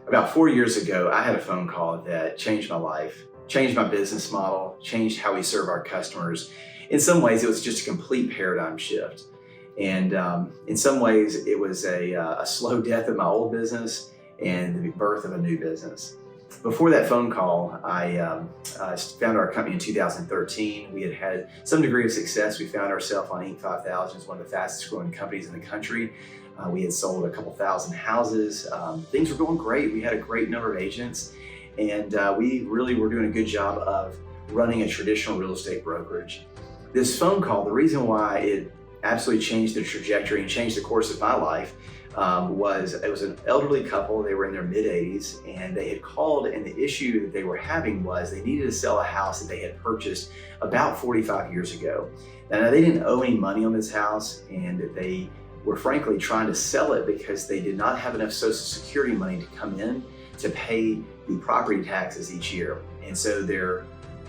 About 4 years ago, I had a phone call that changed my life, changed my business model, changed how we serve our customers. In some ways, it was just a complete paradigm shift. And in some ways, it was a slow death of my old business and the birth of a new business. Before that phone call, I founded our company in 2013. We had some degree of success. We found ourselves on Inc. 5000 as one of the fastest growing companies in the country. We had sold a couple thousand houses. Things were going great. We had a great number of agents, and we really were doing a good job of running a traditional real estate brokerage. This phone call, the reason why it absolutely changed the trajectory and changed the course of my life was it was an elderly couple. They were in their mid-80s, and they had called, and the issue that they were having was they needed to sell a house that they had purchased about 45 years ago. Now, they didn't owe any money on this house, and they were frankly trying to sell it because they did not have enough Social Security money to come in to pay the property taxes each year. And so their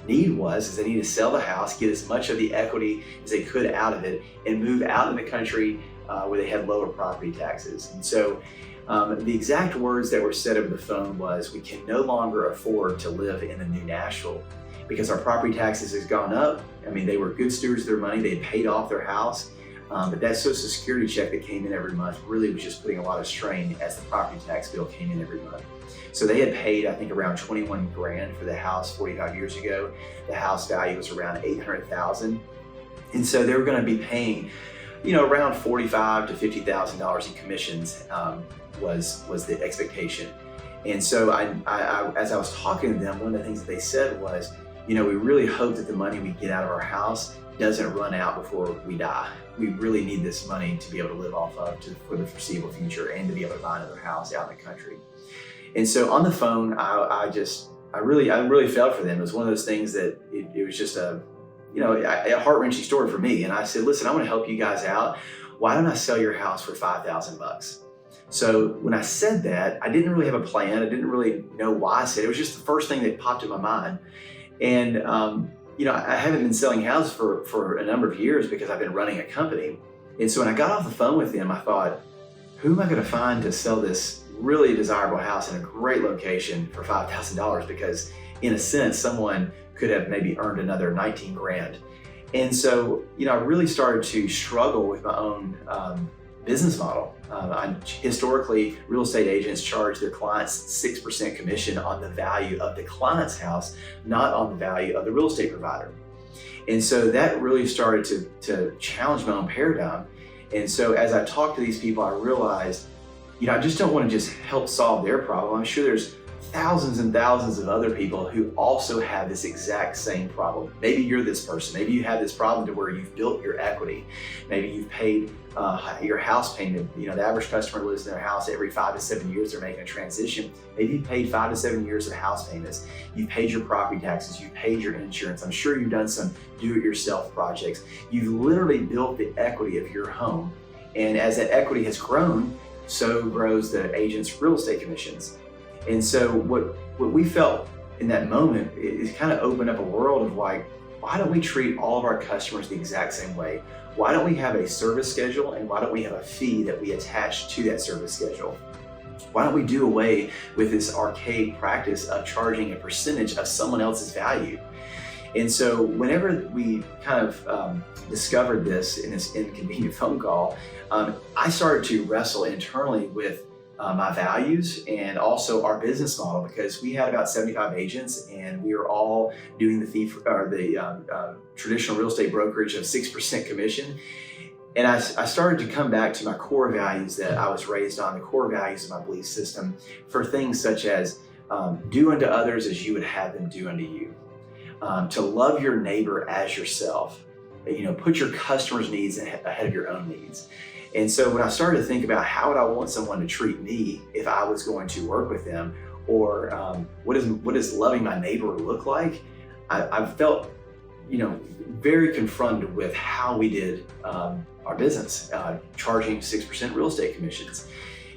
need was they needed to sell the house, get as much of the equity as they could out of it, and move out in the country where they had lower property taxes. And so the exact words that were said over the phone was, we can no longer afford to live in the new Nashville because our property taxes has gone up. I mean, they were good stewards of their money. They had paid off their house. But that Social Security check that came in every month really was just putting a lot of strain as the property tax bill came in every month. So they had paid, I think, around 21 grand for the house 45 years ago. The house value was around 800,000. And so they were going to be paying, around $45,000 to $50,000 in commissions was the expectation. And so as I was talking to them, one of the things that they said was, we really hope that the money we get out of our house doesn't run out before we die. We really need this money to be able to live off of for the foreseeable future and to be able to buy another house out in the country. And so on the phone, I really felt for them. It was one of those things that it was just a heart-wrenching story for me. And I said, listen, I want to help you guys out. Why don't I sell your house for $5,000? So when I said that, I didn't really have a plan. I didn't really know why I said it. It was just the first thing that popped in my mind. And I haven't been selling houses for a number of years because I've been running a company. And so when I got off the phone with them, I thought, who am I going to find to sell this really desirable house in a great location for $5,000? Because in a sense, someone could have maybe earned another 19 grand. And so, I really started to struggle with my own business model. Historically, real estate agents charge their clients 6% commission on the value of the client's house, not on the value of the real estate provider. And so that really started to challenge my own paradigm. And so as I talked to these people, I realized, I just don't want to just help solve their problem. I'm sure there's thousands and thousands of other people who also have this exact same problem. Maybe you're this person. Maybe you have this problem to where you've built your equity. Maybe you've paid your house payment. The average customer lives in their house every 5 to 7 years. They're making a transition. Maybe you paid 5 to 7 years of house payments. You've paid your property taxes. You've paid your insurance. I'm sure you've done some do-it-yourself projects. You've literally built the equity of your home. And as that equity has grown, so grows the agent's real estate commissions. And so what we felt in that moment is kind of opened up a world of like, why don't we treat all of our customers the exact same way? Why don't we have a service schedule, and why don't we have a fee that we attach to that service schedule? Why don't we do away with this archaic practice of charging a percentage of someone else's value? And so whenever we kind of discovered this in this inconvenient phone call, I started to wrestle internally with my values and also our business model, because we had about 75 agents and we were all doing the traditional real estate brokerage of 6% commission. And I started to come back to my core values that I was raised on, the core values of my belief system, for things such as do unto others as you would have them do unto you, to love your neighbor as yourself, put your customers' needs ahead of your own needs. And so when I started to think about how would I want someone to treat me if I was going to work with them, or what does loving my neighbor look like, I felt very confronted with how we did our business, charging 6% real estate commissions.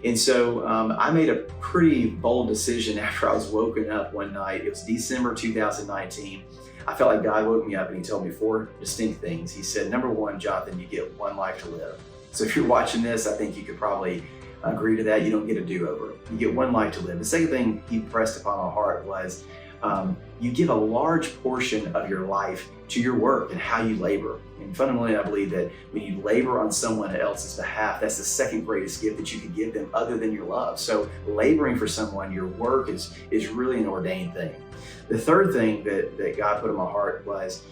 And so I made a pretty bold decision after I was woken up one night. It was December 2019. I felt like God woke me up and he told me 4 distinct things. He said, number 1, Jonathan, you get one life to live. So if you're watching this, I think you could probably agree to that, you don't get a do-over. You get one life to live. The second thing he pressed upon my heart was you give a large portion of your life to your work and how you labor. And fundamentally, I believe that when you labor on someone else's behalf, that's the second greatest gift that you could give them other than your love. So laboring for someone, your work is really an ordained thing. The third thing that God put in my heart was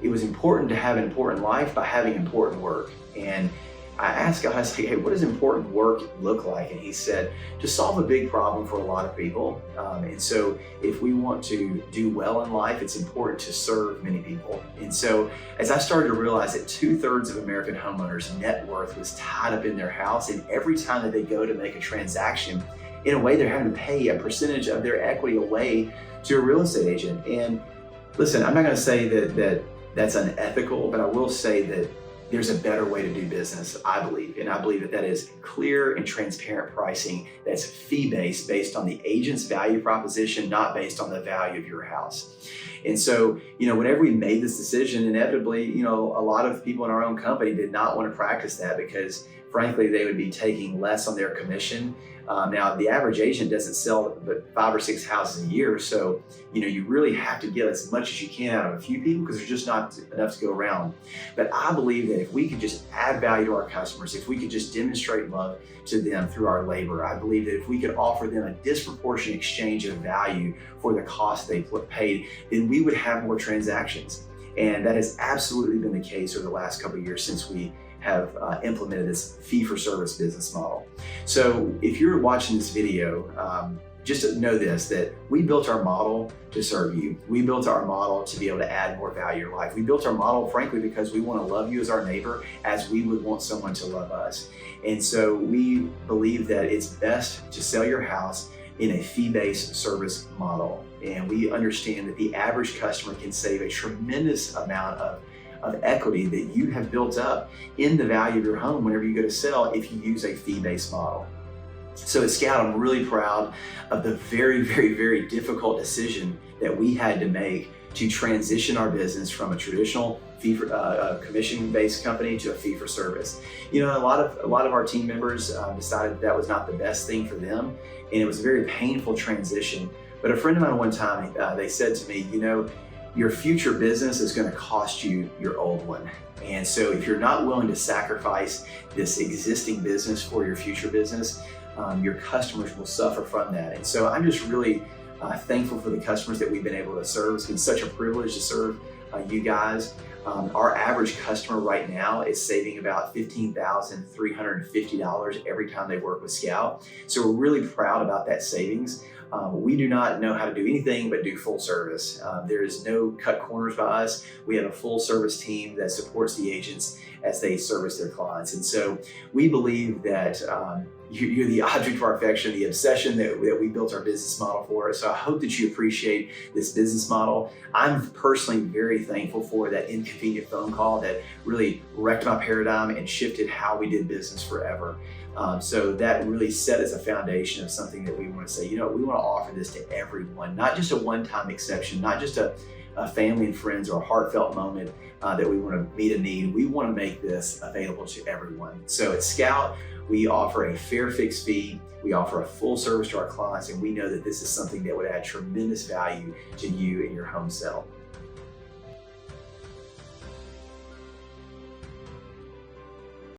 it was important to have an important life by having important work. And I asked God, I was like, hey, what does important work look like? And he said, to solve a big problem for a lot of people. And so if we want to do well in life, it's important to serve many people. And so as I started to realize that 2/3 of American homeowners' net worth was tied up in their house, and every time that they go to make a transaction, in a way, they're having to pay a percentage of their equity away to a real estate agent. And listen, I'm not going to say that that's unethical, but I will say that there's a better way to do business, I believe. And I believe that is clear and transparent pricing that's fee-based, based on the agent's value proposition, not based on the value of your house. And so, whenever we made this decision, inevitably, a lot of people in our own company did not want to practice that because, frankly, they would be taking less on their commission. Now, the average agent doesn't sell but 5 or 6 houses a year, so you really have to get as much as you can out of a few people because there's just not enough to go around. But I believe that if we could just add value to our customers, if we could just demonstrate love to them through our labor, I believe that if we could offer them a disproportionate exchange of value for the cost they paid, then we would have more transactions. And that has absolutely been the case over the last couple of years since we have implemented this fee-for-service business model. So if you're watching this video, just know this, that we built our model to serve you. We built our model to be able to add more value to your life. We built our model, frankly, because we want to love you as our neighbor as we would want someone to love us. And so we believe that it's best to sell your house in a fee-based service model. And we understand that the average customer can save a tremendous amount of equity that you have built up in the value of your home whenever you go to sell if you use a fee-based model. So at Scout, I'm really proud of the very, very, very difficult decision that we had to make to transition our business from a traditional commission-based company to a fee-for-service. A lot of our team members decided that was not the best thing for them, and it was a very painful transition. But a friend of mine one time, they said to me, your future business is going to cost you your old one. And so if you're not willing to sacrifice this existing business for your future business, your customers will suffer from that. And so I'm just really thankful for the customers that we've been able to serve. It's been such a privilege to serve you guys. Our average customer right now is saving about $15,350 every time they work with Scout. So we're really proud about that savings. We do not know how to do anything but do full service. There is no cut corners by us. We have a full service team that supports the agents as they service their clients. And so we believe that you're the object of our affection, the obsession that we built our business model for. So I hope that you appreciate this business model. I'm personally very thankful for that inconvenient phone call that really wrecked my paradigm and shifted how we did business forever. So that really set as a foundation of something that we want to say, we want to offer this to everyone, not just a one-time exception, not just a family and friends or a heartfelt moment that we want to meet a need. We want to make this available to everyone. So at Scout, we offer a fair fixed fee. We offer a full service to our clients, and we know that this is something that would add tremendous value to you in your home sale.